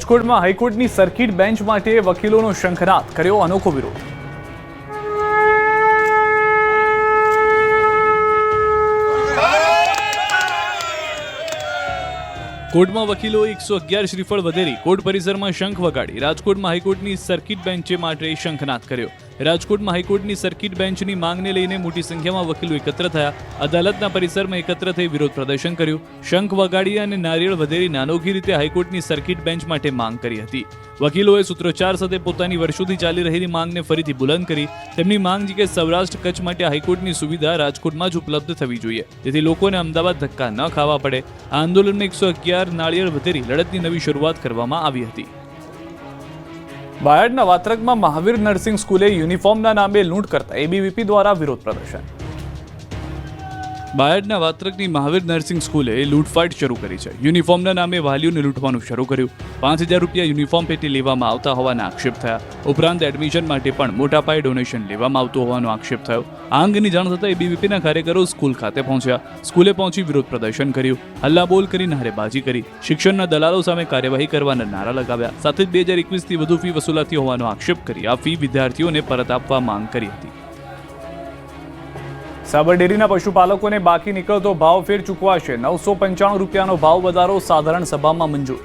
રાજકોટમાં હાઈકોર્ટની circuit bench માટે વકીલોનો શંખનાદ, કર્યો અનોખો વિરોધ। કોર્ટમાં વકીલોએ 111 શ્રીફળ વધેરી કોર્ટ પરિસરમાં શંખ વગાડી રાજકોટમાં હાઈકોર્ટની સર્કિટ બેન્ચે માટે શંખનાદ કર્યો। રાજકોટમાં હાઈકોર્ટની સર્કિટ બેન્ચની માંગને લઈને મોટી સંખ્યામાં વકીલો એકત્ર થયા। અદાલતના પરિસરમાં એકત્ર થઈ વિરોધ પ્રદર્શન કર્યું। શંખ વગાડી અને નારિયેળ વધેરીને અનોખી રીતે હાઈકોર્ટની સર્કિટ બેન્ચ માટે માંગ કરી હતી। વકીલોએ સૂત્રોચ્ચાર સાથે પોતાની વર્ષોથી ચાલી રહેલી માંગને ફરીથી બુલંદ કરી। તેમની માંગ છે કે સૌરાષ્ટ્ર કચ્છ માટે હાઈકોર્ટની સુવિધા રાજકોટમાં જ ઉપલબ્ધ થવી જોઈએ, જેથી લોકોને અમદાવાદ ધક્કા ન ખાવા પડે। આ આંદોલનમાં 111 નાળિયેર વધેરી લડતની નવી શરૂઆત કરવામાં આવી હતી। બાયડના વાત્રકમાં મહાવીર નર્સિંગ સ્કૂલે યુનિફોર્મના નામે લૂંટ કરતા એબીવીપી દ્વારા વિરોધ પ્રદર્શન। બાયડના વાત્રકની મહાવીર નર્સિંગ સ્કૂલે લૂંટફાટ શરૂ કરી છે। યુનિફોર્મના નામે વાલીઓને લૂંટવાનું શરૂ કર્યું। 5000 રૂપિયા યુનિફોર્મ પેટે લેવામાં આવતા હોવાના આક્ષેપ થયા। ઉપરાંત એડમિશન માટે પણ મોટા પાયે ડોનેશન લેવામાં આવતું હોવાનો આક્ષેપ થયો। આ અંગેની જાણ થતાં એબીવીપીના કાર્યકરો સ્કૂલ ખાતે પહોંચ્યા। સ્કૂલે પહોંચી વિરોધ પ્રદર્શન કર્યું। હલ્લાબોલ કરી નારેબાજી કરી। શિક્ષણના દલાલો સામે કાર્યવાહી કરવાના નારા લગાવ્યા। સાથે જ 2021થી વધુ ફી વસૂલાતી હોવાનો આક્ષેપ કરી આ ફી વિદ્યાર્થીઓને પરત આપવા માંગ કરી હતી। સાબર ડેરીના પશુપાલકોને બાકી નીકળતો ભાવ ફેર ચૂકવાશે। 995 રૂપિયાનો ભાવ વધારો સાધારણ સભામાં મંજૂર।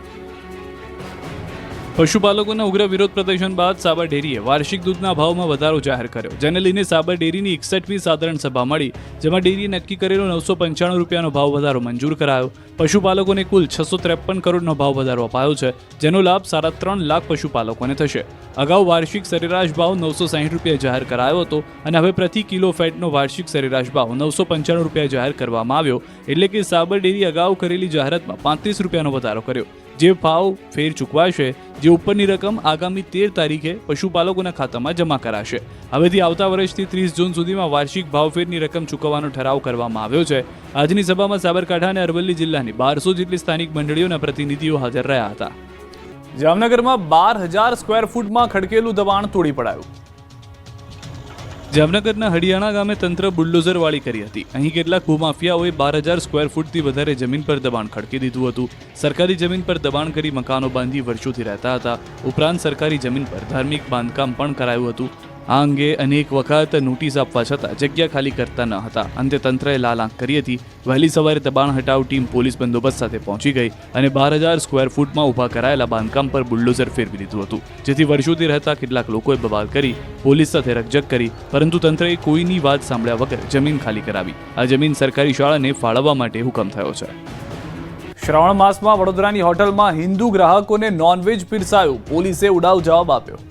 પશુપાલકોના ઉગ્ર વિરોધ પ્રદર્શન બાદ સાબર ડેરીએ વાર્ષિક દૂધના ભાવમાં વધારો જાહેર કર્યો, જેને લઈને સાબર ડેરીની 61મી સાધારણ સભા મળી, જેમાં ડેરીએ નક્કી કરેલો 995 રૂપિયાનો ભાવ વધારો મંજૂર કરાયો। પશુપાલકોને કુલ 653 કરોડનો ભાવ વધારો અપાયો છે, જેનો લાભ 3.5 લાખ પશુપાલકોને થશે। અગાઉ વાર્ષિક સરેરાશ ભાવ 960 રૂપિયા જાહેર કરાયો હતો અને હવે પ્રતિ કિલો ફેટનો વાર્ષિક સરેરાશ ભાવ 995 રૂપિયા જાહેર કરવામાં આવ્યો, એટલે કે સાબર ડેરી અગાઉ કરેલી જાહેરાતમાં 35 રૂપિયાનો વધારો કર્યો। જે ભાવ ફેર ચૂકવાશે, જે ઉપરની રકમ આગામી 13 તારીખે પશુપાલકોના ખાતામાં જમા કરાશે। હવેથી આવતા વર્ષથી 30 જૂન સુધીમાં વાર્ષિક ભાવફેરની રકમ ચૂકવવાનો ઠરાવ કરવામાં આવ્યો છે। આજની સભામાં સાબરકાંઠા અને અરવલ્લી જિલ્લાની 1200 જેટલી સ્થાનિક મંડળીઓના પ્રતિનિધિઓ હાજર રહ્યા હતા। જામનગરમાં 12000 સ્ક્વેર ફૂટમાં ખડકેલું દબાણ તોડી પડાયું। જામનગરના હડિયાણા ગામે તંત્ર બુલડોઝરવાળી કરી હતી। અહીં કેટલાક ભૂમાફિયાઓએ 12000 સ્ક્વેર ફૂટથી વધારે જમીન પર દબાણ ખડકી દીધું હતું। સરકારી જમીન પર દબાણ કરી મકાનો બાંધી વર્ષોથી રહેતા હતા। ઉપરાંત સરકારી જમીન પર ધાર્મિક બાંધકામ પણ કરાયું હતું। આ અંગે અનેક વખત નોટિસ આપવા છતાં જગ્યા ખાલી કરતા ન હતા। અંતે તંત્રએ લાલ આંખ કરી હતી। વહેલી સવારે દબાણ હટાવ ટીમ પોલીસ બંદોબસ્ત સાથે પહોંચી ગઈ અને 12000 સ્ક્વેર ફૂટમાં ઊભા કરાયેલા બાંધકામ પર બુલડોઝર ફેરવી દીધું હતું, જેથી વર્ષોથી રહેતા કેટલાક લોકોએ બવાલ કરી પોલીસ સાથે રકઝક કરી, પરંતુ તંત્રએ કોઈની વાત સાંભળ્યા વગર જમીન ખાલી કરાવી। આ જમીન સરકારી શાળાને ફાળવવા માટે હુકમ થયો છે। શ્રાવણ માસમાં વડોદરાની હોટલમાં હિન્દુ ગ્રાહકોને નોનવેજ પીરસાયું, પોલીસે ઉડાવ જવાબ આપ્યો।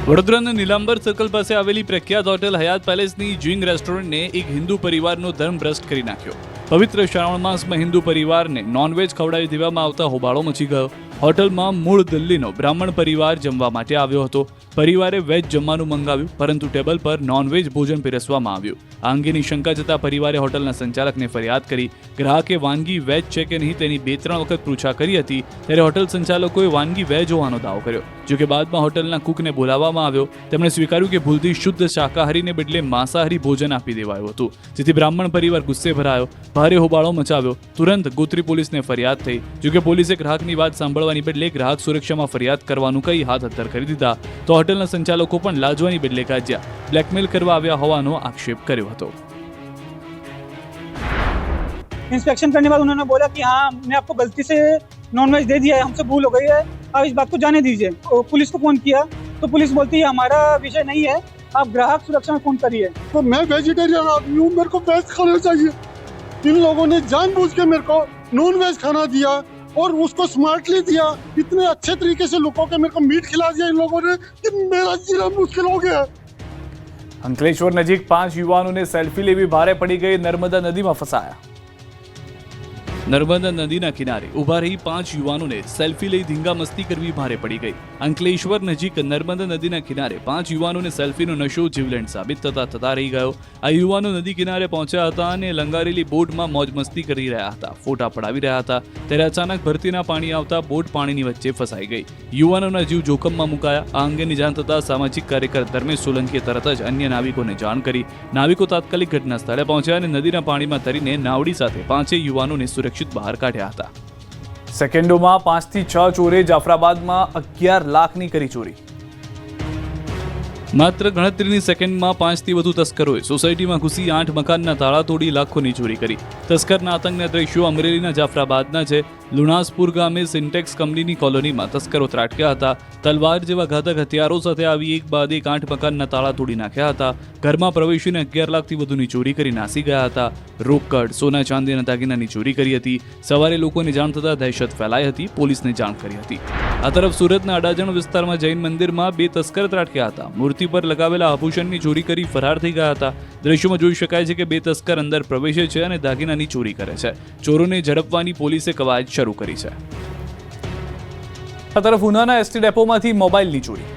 વડોદરાના નીલાંબર સર્કલ પાસે આવેલી પ્રખ્યાત હોટેલ હયાત પેલેસની જ્વિંગ રેસ્ટોરન્ટને એક હિન્દુ પરિવારનો ધર્મ ભ્રષ્ટ કરી નાખ્યો। પવિત્ર શ્રાવણ માસમાં હિન્દુ પરિવારને નોનવેજ ખવડાવી દેવામાં આવતા હોબાળો મચી ગયો। હોટલમાં મૂળ દિલ્હીનો બ્રાહ્મણ પરિવાર જમવા માટે આવ્યો હતો। પરિવારે વેજ જમવાનું મંગાવ્યું, પરંતુ ટેબલ પર નોનવેજ ભોજન પીરસવામાં આવ્યું। આ અંગેની શંકા જતા પરિવારે હોટલના સંચાલકને ફરિયાદ કરી। ગ્રાહકે વાનગી વેજ છે કે નહીં તેની 2-3 વખત પૂછા કરી હતી, ત્યારે હોટલ સંચાલકોએ વાનગી વેજ હોવાનો દાવો કર્યો। જોકે બાદમાં હોટલના કુકને બોલાવવામાં આવ્યો। તેમણે સ્વીકાર્યું કે ભૂલથી શુદ્ધ શાકાહારીને બદલે માંસાહારી ભોજન આપી દેવાયું હતું, જેથી બ્રાહ્મણ પરિવાર ગુસ્સે ભરાયો, ભારે હોબાળો મચાવ્યો। તુરંત ગોત્રી પોલીસને ફરિયાદ થઈ। જોકે પોલીસે ગ્રાહકની વાત સાંભળવાની બદલે ગ્રાહક સુરક્ષામાં ફરિયાદ કરવાનું કહી હાથ હત્તર કરી દીધા। તો હોટલના સંચાલકો પણ લાજવાની બદલે ગાજ્યા, બ્લેકમેલ કરવા આવ્યા હોવાનો આક્ષેપ કર્યો હતો। इंस्पेक्शन करने के बाद उन्होंने बोला कि हाँ, हमने आपको गलती से नॉनवेज दे दिया है, हमसे भूल हो गई है, आप इस बात को जाने दीजिए। पुलिस को फोन किया तो पुलिस बोलती है हमारा विषय नहीं है, आप ग्राहक सुरक्षा में फोन करिए। तो मैं वेजिटेरियन आदमी हूँ, मेरे को वेज खाना चाहिए। इन लोगों ने जानबूझ के मेरे को नॉन वेज खाना दिया और उसको स्मार्टली दिया। इतने अच्छे तरीके से लोगों के मेरे को मीट खिला दिया इन लोगों ने कि मेरा जीना मुश्किल हो गया। અંકલેશ્વર નજીક 5 યુવાનોને સેલ્ફી લેવી ભારે પડી ગઈ, નર્મદા નદીમાં ફસાયા। નર્મદા નદીના કિનારે ઉભા રહી 5 યુવાનોને સેલ્ફી લઈ ધીંગા મસ્તી કરવી ભારે પડી ગઈ। અંકલેશ્વર નજીક નર્મદા નદીના કિનારે 5 યુવાનોને સેલ્ફીનો નશો જીવલેણ સાબિત થતા રહી ગયો। આ યુવાનો નદી કિનારે પહોંચ્યા હતા અને લંગારેલી બોટમાં મોજ મસ્તી કરી રહ્યા હતા, ફોટા પડાવી રહ્યા હતા, ત્યારે અચાનક ભરતીના પાણી આવતા બોટ પાણીની વચ્ચે ફસાઈ ગઈ। યુવાનોના જીવ જોખમમાં મુકાયા। આ અંગેની જાણ થતાં સામાજિક કાર્યકર ધર્મેશ સોલંકીએ તરત જ અન્ય નાવિકોને જાણ કરી। નાવિકો તાત્કાલિક ઘટના સ્થળે પહોંચ્યા અને નદીના પાણીમાં તરીને નાવડી સાથે 5 યુવાનોને સુરક્ષિત બહાર કાઢ્યા હતા। સેકન્ડોમાં 5 થી 6 ચોરે જાફરાબાદમાં 11 લાખની કરી ચોરી. માત્ર ગણતરીની સેકન્ડમાં 5 થી વધુ તસ્કરોએ સોસાયટીમાં ઘૂસી 8 મકાનના તાળા તોડી લાખોની ચોરી કરી. તસ્કરના આતંકના દ્રશ્યો અમરેલીના જાફરાબાદના છે. લુણાસપુર ગામે સિન્ટેક્સ કંપનીની કોલોનીમાં તસ્કરો ત્રાટક્યા હતા. તલવાર જેવા ઘાતક હથિયારો સાથે આવી એક બાદ એક 8 મકાનના તાળા તોડી નાખ્યા હતા. ઘરમાં પ્રવેશીને 11 લાખથી વધુની ચોરી કરી નાસી ગયા હતા. રોકડ, સોના ચાંદીના દાગીનાની ચોરી કરી હતી. સવારે લોકોને જાણ થતાં દહેશત ફેલાઈ હતી. પોલીસને જાણ કરી હતી. આ તરફ સુરતના અડાજણ વિસ્તારમાં જૈન મંદિરમાં 2 તસ્કર ત્રાટક્યા હતા. મૂર્તિ પર લગાવેલા આભૂષણની ચોરી કરી ફરાર થઈ ગયા હતા. દ્રશ્યોમાં જોઈ શકાય છે કે 2 તસ્કર અંદર પ્રવેશે છે અને દાગીનાની ચોરી કરે છે. ચોરોને ઝડપવાની પોલીસે કવાયત શરૂ કરી છે. આ તરફ ઉનાના એસટી ડેપોમાંથી મોબાઈલની ચોરી.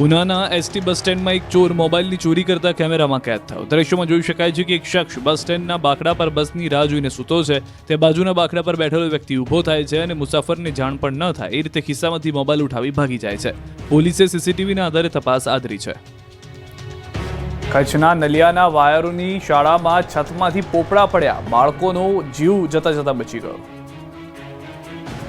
ઉનાના એસટી બસ સ્ટેન્ડમાં એક ચોર મોબાઈલની ચોરી કરતા કેમેરામાં કેદ થયો. દ્રશ્યોમાં જોઈ શકાય છે કે એક શખ્સ બસ સ્ટેન્ડના બાકડા પર બસની રાહ જોઈને સૂતો છે. તે બાજુના બાકડા પર બેઠેલો વ્યક્તિ ઊભો થાય છે અને મુસાફરને જાણ પણ ન થાય એ રીતે ખિસ્સામાંથી મોબાઈલ ઉઠાવી ભાગી જાય છે. પોલીસે સીસીટીવીના આધારે તપાસ આદરી છે. કચ્છના નલિયાના વાયરોની શાળામાં છતમાંથી પોપડા પડ્યા. બાળકોનો જીવ જતા જતા બચી ગયો.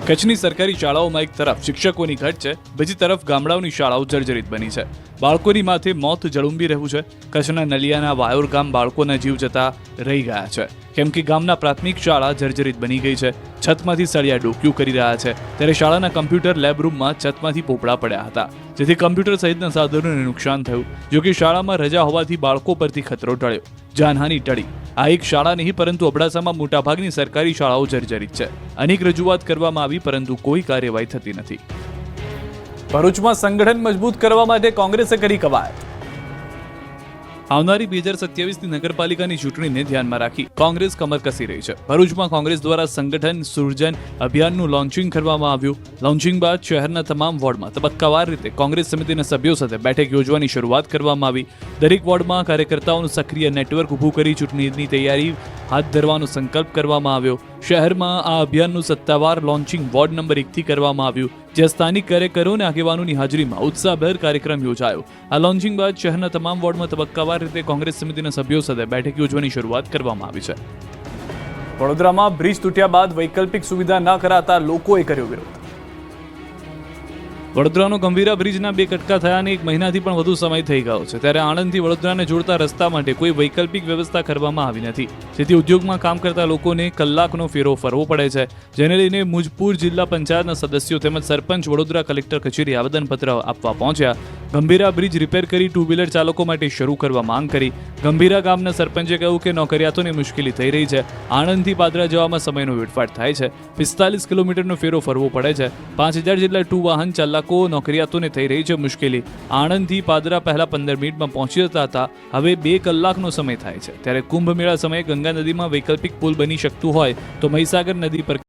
કચ્છની સરકારી શાળાઓમાં એક તરફ શિક્ષકોની ઘટ છે, બીજી તરફ ગામડાઓની શાળાઓ જર્જરિત બની છે. બાળકોની માથે મોત જળુંબી રહ્યું છે. કચ્છના નલિયાના વાયોર ગામ બાળકોના જીવ જતા રહી ગયા છે, કેમ કે ગામના પ્રાથમિક શાળા જર્જરિત બની ગઈ છે. છતમાંથી સળિયા ડોક્યું કરી રહ્યા છે, ત્યારે શાળાના કમ્પ્યુટર લેબ રૂમમાં છતમાંથી પોપડા પડ્યા હતા, જેથી કમ્પ્યુટર સહિતના સાધનોને નુકસાન થયું. જોકે શાળામાં રજા હોવાથી બાળકો પરથી ખતરો ટળ્યો, જાનહાની ટળી. આ એક શાળા નહીં, પરંતુ અબડાસામાં મોટાભાગની સરકારી શાળાઓ જર્જરિત છે. અનેક રજૂઆત કરવામાં આવી, પરંતુ કોઈ કાર્યવાહી થતી નથી. ભરૂચમાં સંગઠન મજબૂત કરવા માટે કોંગ્રેસે કરી કવાયત. આવનારી 2027ની નગરપાલિકાની ચૂંટણીને ધ્યાનમાં રાખી કોંગ્રેસ કમર કસી રહી છે. ભરૂચમાં કોંગ્રેસ દ્વારા સંગઠન સૃજન અભિયાનનું લોન્ચિંગ કરવામાં આવ્યું. લોન્ચિંગ બાદ શહેરના તમામ વોર્ડમાં તબક્કાવાર રીતે કોંગ્રેસ સમિતિના સભ્યો સાથે બેઠક યોજવાની શરૂઆત કરવામાં આવી. દરેક વોર્ડમાં કાર્યકર્તાઓનું સક્રિય નેટવર્ક ઊભું કરી ચૂંટણીની તૈયારી હાથ ધરવાનો સંકલ્પ કરવામાં આવ્યો. શહેરમાં આ અભિયાનનું સત્તાવાર લોન્ચિંગ વોર્ડ નંબર 1થી કરવામાં આવ્યું, જ્યાં સ્થાનિક કાર્યકરો અને આગેવાનોની હાજરીમાં ઉત્સાહભેર કાર્યક્રમ યોજાયો. આ લોન્ચિંગ બાદ શહેરના તમામ વોર્ડમાં તબક્કાવાર રીતે કોંગ્રેસ સમિતિના સભ્યો સાથે બેઠક યોજવાની શરૂઆત કરવામાં આવી છે. વડોદરામાં બ્રિજ તૂટ્યા બાદ વૈકલ્પિક સુવિધા ન કરાતા લોકોએ કર્યો વિરોધ. વડોદરાનો ગંભીરા બ્રિજના 2 કટકા થયાને 1 મહિનાથી પણ વધુ સમય થઈ ગયો છે, ત્યારે આણંદથી વડોદરાને જોડતા રસ્તા માટે કોઈ વૈકલ્પિક વ્યવસ્થા કરવામાં આવી નથી, જેથી ઉદ્યોગમાં કામ કરતા લોકોને કલાકનો ફેરો ફરવો પડે છે. જેને લઈને મુજપુર જિલ્લા પંચાયતના સદસ્યો તેમજ સરપંચ વડોદરા કલેક્ટર કચેરી આવેદનપત્ર આપવા પહોંચ્યા. ગંભીરા બ્રિજ રિપેર કરી 2 વ્હીલર ચાલકો માટે શરૂ કરવા માંગ કરી. ગંભીરા ગામના સરપંચે કહ્યું કે નોકરિયાતોને મુશ્કેલી થઈ રહી છે. આણંદથી પાદરા જવામાં સમયનો વેડફાટ થાય છે. 45 કિલોમીટરનો ફેરો ફરવો પડે છે. 5000 જેટલા 2 વાહન ચાલકો નોકરિયાતોને થઈ રહી છે મુશ્કેલી. આણંદથી પાદરા પહેલા 15 મિનિટમાં પહોંચી જતા હતા, હવે 2 કલાકનો સમય થાય છે. ત્યારે કુંભ મેળા સમયે ગંગા નદીમાં વૈકલ્પિક પુલ બની શકતું હોય તો મહીસાગર નદી પર